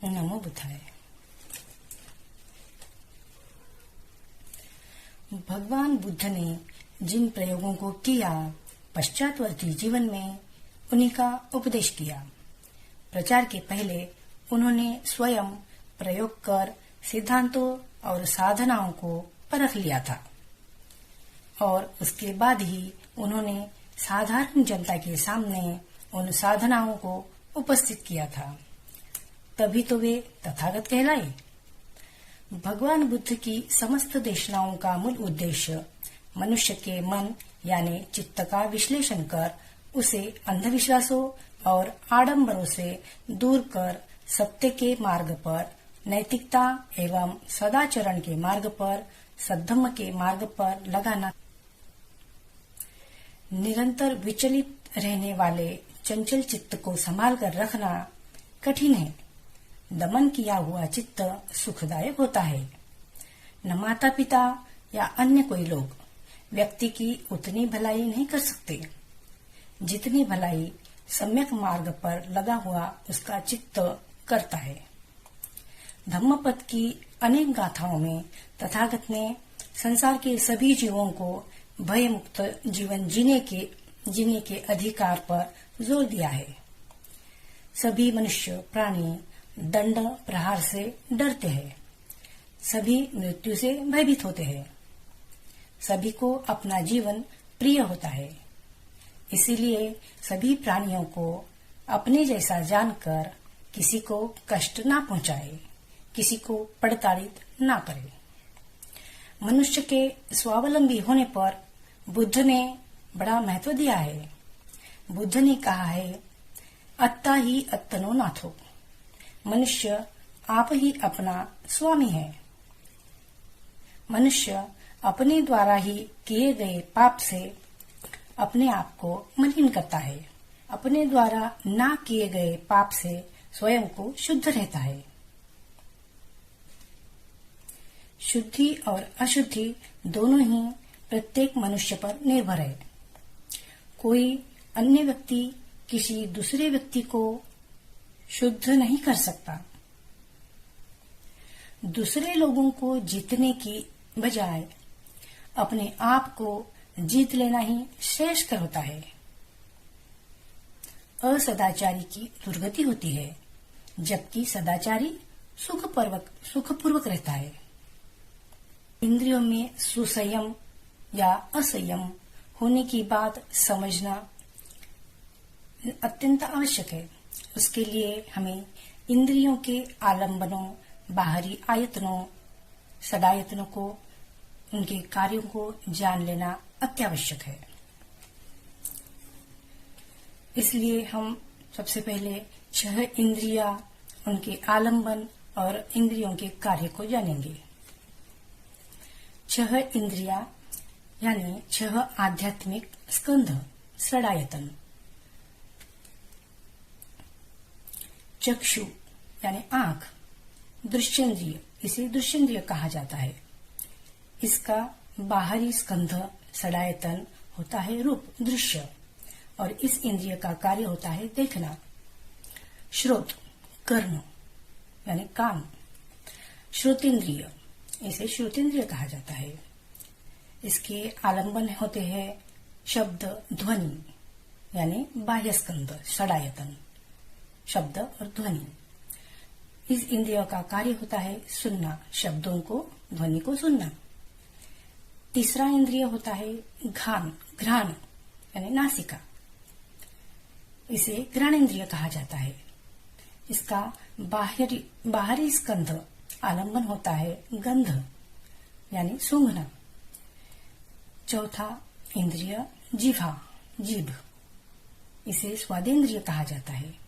नमो बुद्धाय। भगवान बुद्ध ने जिन प्रयोगों को किया, पश्चातवर्ती जीवन में उन्हीं का उपदेश किया। प्रचार के पहले उन्होंने स्वयं प्रयोग कर सिद्धांतों और साधनाओं को परख लिया था और उसके बाद ही उन्होंने साधारण जनता के सामने उन साधनाओं को उपस्थित किया था। तभी तो वे तथागत कहलाए। भगवान बुद्ध की समस्त देशनाओं का मूल उद्देश्य मनुष्य के मन यानी चित्त का विश्लेषण कर उसे अंधविश्वासों और आडंबरों से दूर कर सत्य के मार्ग पर, नैतिकता एवं सदाचरण के मार्ग पर, सद्धम्म के मार्ग पर लगाना। निरंतर विचलित रहने वाले चंचल चित्त को संभाल कर रखना कठिन है। दमन किया हुआ चित्त सुखदायक होता है। न माता पिता या अन्य कोई लोग व्यक्ति की उतनी भलाई नहीं कर सकते जितनी भलाई सम्यक मार्ग पर लगा हुआ उसका चित्त करता है। धम्मपद की अनेक गाथाओं में तथागत ने संसार के सभी जीवों को भय मुक्त जीवन जीने के अधिकार पर जोर दिया है। सभी मनुष्य प्राणी दंड प्रहार से डरते हैं, सभी मृत्यु से भयभीत होते हैं, सभी को अपना जीवन प्रिय होता है। इसीलिए सभी प्राणियों को अपने जैसा जानकर किसी को कष्ट ना पहुंचाए, किसी को प्रताड़ित ना करे। मनुष्य के स्वावलंबी होने पर बुद्ध ने बड़ा महत्व दिया है। बुद्ध ने कहा है, अत्ता ही अत्तनो नाथो। मनुष्य आप ही अपना स्वामी है। मनुष्य अपने द्वारा ही किए गए पाप से अपने आप को मलिन करता है, अपने द्वारा ना किए गए पाप से स्वयं को शुद्ध रहता है। शुद्धि और अशुद्धि दोनों ही प्रत्येक मनुष्य पर निर्भर है। कोई अन्य व्यक्ति किसी दूसरे व्यक्ति को शुद्ध नहीं कर सकता। दूसरे लोगों को जीतने की बजाय अपने आप को जीत लेना ही श्रेष्ठ होता है। असदाचारी की दुर्गति होती है, जबकि सदाचारी सुखपूर्वक रहता है। इंद्रियों में सुसंयम या असंयम होने की बात समझना अत्यंत आवश्यक है। उसके लिए हमें इंद्रियों के आलंबनों, बाहरी आयतनों, सदायतनों को, उनके कार्यों को जान लेना अत्यावश्यक है। इसलिए हम सबसे पहले 6 इंद्रिया, उनके आलंबन और इंद्रियों के कार्य को जानेंगे। 6 इंद्रिया यानी 6 आध्यात्मिक स्कंध, सदायतन। चक्षु यानी आंख, दृश्येंद्रिय, इसे दृश्येंद्रिय कहा जाता है। इसका बाहरी स्कंध सदायतन होता है रूप, दृश्य, और इस इंद्रिय का कार्य होता है देखना। श्रोत, कर्ण यानी कान, श्रोतेंद्रिय, इसे श्रोतेंद्रिय कहा जाता है। इसके आलंबन होते हैं शब्द, ध्वनि यानी बाह्य स्कंध, सदायतन, शब्द और ध्वनि। इस इंद्रियों का कार्य होता है सुनना, शब्दों को, ध्वनि को सुनना। तीसरा इंद्रिय होता है घ्राण यानी नासिका, इसे घ्राणेन्द्रिय कहा जाता है। इसका बाहरी स्कंध आलंबन होता है गंध यानी सूंघना। चौथा इंद्रिय जिह्वा, जीभ, इसे स्वादेंद्रिय कहा जाता है।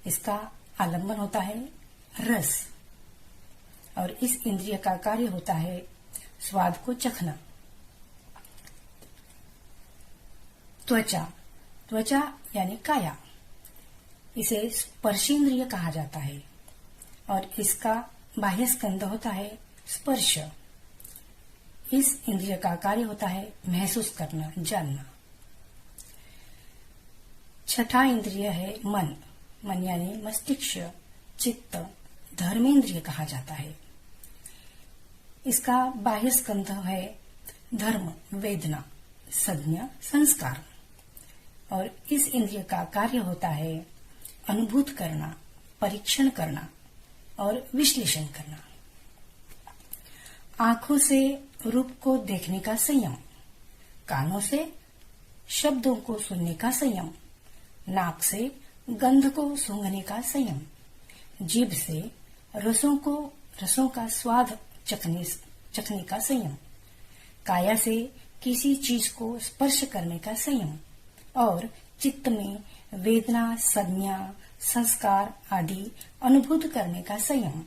इसका आलंबन होता है रस, और इस इंद्रिय का कार्य होता है स्वाद को चखना। त्वचा यानी काया, इसे स्पर्शेंद्रिय कहा जाता है, और इसका बाह्य स्कंध होता है स्पर्श। इस इंद्रिय का कार्य होता है महसूस करना, जानना। छठा इंद्रिय है मन यानी मस्तिष्क, चित्त, धर्मेंद्रिय कहा जाता है। इसका बाह्य स्कंध है धर्म, वेदना, संज्ञा, संस्कार। और इस इंद्रिय का कार्य होता है अनुभूत करना, परीक्षण करना और विश्लेषण करना। आंखों से रूप को देखने का संयम, कानों से शब्दों को सुनने का संयम, नाक से गंध को सूंघने का संयम, जीभ से रसों का स्वाद चखने का संयम, काया से किसी चीज को स्पर्श करने का संयम और चित्त में वेदना, संज्ञा, संस्कार आदि अनुभूत करने का संयम।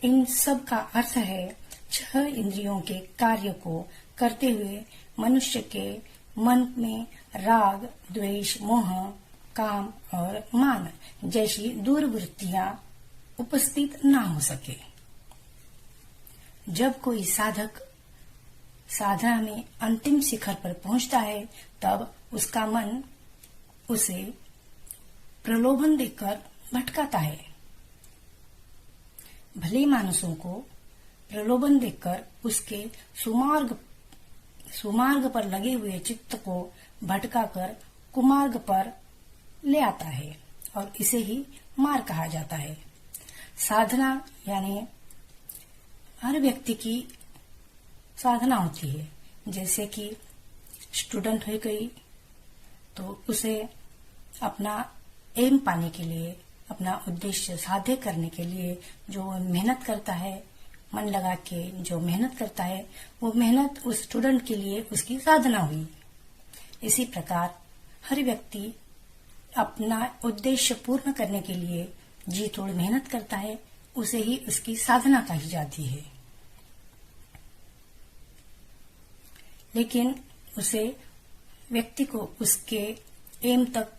इन सब का अर्थ है 6 इंद्रियों के कार्य को करते हुए मनुष्य के मन में राग, द्वेष, मोह, काम और मान जैसी दुर्वृत्तियां उपस्थित ना हो सके। जब कोई साधक साधना में अंतिम शिखर पर पहुंचता है तब उसका मन उसे प्रलोभन देकर भटकाता है। भले मानुषों को प्रलोभन देकर उसके सुमार्ग पर लगे हुए चित्त को भटकाकर कुमार्ग पर ले आता है और इसे ही मार कहा जाता है। साधना यानी हर व्यक्ति की साधना होती है। जैसे कि स्टूडेंट हो गई तो उसे अपना एम पाने के लिए, अपना उद्देश्य साध्य करने के लिए जो मेहनत करता है, मन लगा के जो मेहनत करता है, वो मेहनत उस स्टूडेंट के लिए उसकी साधना हुई। इसी प्रकार हर व्यक्ति अपना उद्देश्य पूर्ण करने के लिए जी तोड़ मेहनत करता है, उसे ही उसकी साधना कही जाती है। लेकिन उसे व्यक्ति को उसके एम तक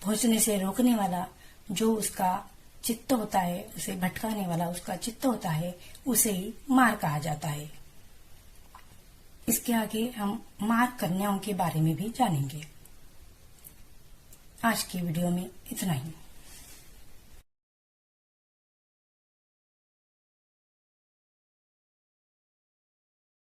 पहुंचने से रोकने वाला जो उसका चित्त होता है, उसे भटकाने वाला उसका चित्त होता है, उसे ही मार कहा जाता है। इसके आगे हम मार कन्याओं के बारे में भी जानेंगे। आज की वीडियो में इतना ही।